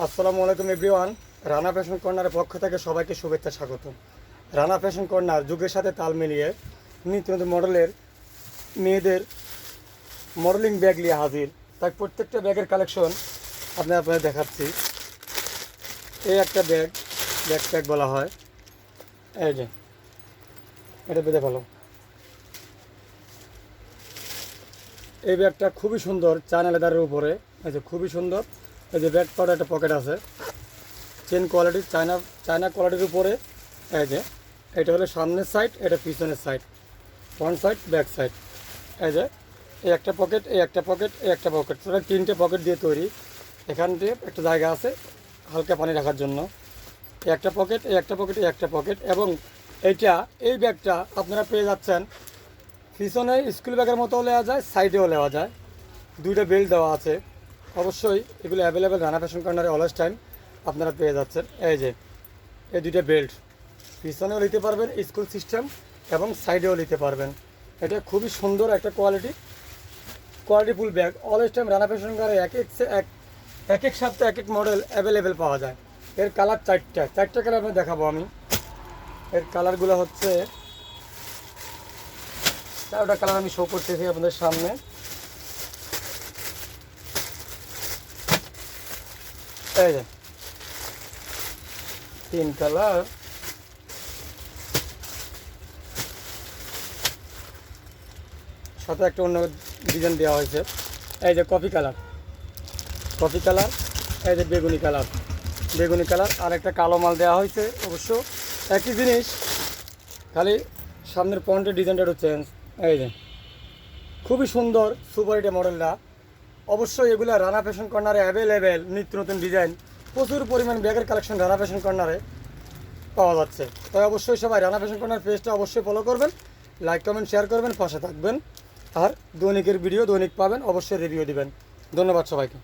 আসসালামু আলাইকুম everyone. Rana fashion কর্নারের পক্ষ থেকে সবাইকে শুভেচ্ছা স্বাগত। রানা ফ্যাশন কর্নার যুগের সাথে তাল মিলিয়ে নিত্য নতুন মডেলের মেয়েদের মডেলিং ব্যাগ নিয়ে হাজির। তাই প্রত্যেকটা ব্যাগের কালেকশন আপনাদের দেখাচ্ছি। এই একটা ব্যাগ বলা হয়। এই যে এটা বেঁধে ভালো। এই ব্যাগটা খুবই সুন্দর, চায়না লেদারের উপরে। এই যে খুবই সুন্দর। এই যে ব্যাগ পাউডার একটা পকেট আছে, চেন কোয়ালিটির, চায়না কোয়ালিটির উপরে। এই যে এটা হলো সামনের সাইড, এটা পিছনের side, front side back side. এই যে এই একটা পকেট, এই একটা পকেট, এই একটা পকেট, টোটাল 3টে পকেট দিয়ে তৈরি। এখান দিয়ে একটা জায়গা আছে হালকা পানি রাখার জন্য। এই একটা পকেট, এই একটা পকেট, এই একটা পকেট। এবং এই ব্যাগটা আপনারা পেয়ে যাচ্ছেন পিছনে স্কুল ব্যাগের মতো নেওয়া যায়, সাইডেও নেওয়া যায়। 2টা বেল্ট দেওয়া আছে। অবশ্যই এগুলো অ্যাভেলেবেল রানা ফ্যাশন কর্নারে অলওয়েজ টাইম আপনারা পেয়ে যাচ্ছেন। এই যে এই 2টা বেল্ট পিছনেও নিতে পারবেন স্কুল সিস্টেম, এবং সাইডেও নিতে পারবেন। এটা খুবই সুন্দর একটা কোয়ালিটিফুল bag. Always time Rana fashion কর্নারে এক এক সপ্তাহে এক এক মডেল অ্যাভেলেবেল পাওয়া যায়। এর কালার 4টা কালার আমি দেখাবো। আমি এর কালারগুলো হচ্ছে 4টা কালার আমি শো করতেছি আপনাদের সামনে। এই যে 3 কালার, সাথে একটা অন্য ডিজাইন দেওয়া হয়েছে। এই যে কফি কালার, এই যে বেগুনি কালার, আর একটা কালো মাল দেওয়া হয়েছে। অবশ্য একই জিনিস, খালি সামনের পয়েন্টের ডিজাইনটা একটু চেঞ্জ। এই যে খুবই সুন্দর সুপার হিট মডেলটা। অবশ্যই এগুলো রানা ফ্যাশন কর্নারে অ্যাভেলেবেল। নিত্য নতুন ডিজাইন, প্রচুর পরিমাণ ব্যাগের কালেকশন রানা ফ্যাশন কর্নারে পাওয়া যাচ্ছে। তাই অবশ্যই সবাই রানা ফ্যাশন কর্নার পেজটা অবশ্যই ফলো করবেন, লাইক কমেন্ট শেয়ার করবেন, পাশে থাকবেন। আর দৈনিকের ভিডিও দৈনিক পাবেন, অবশ্যই রিভিউ দিবেন। ধন্যবাদ সবাইকে।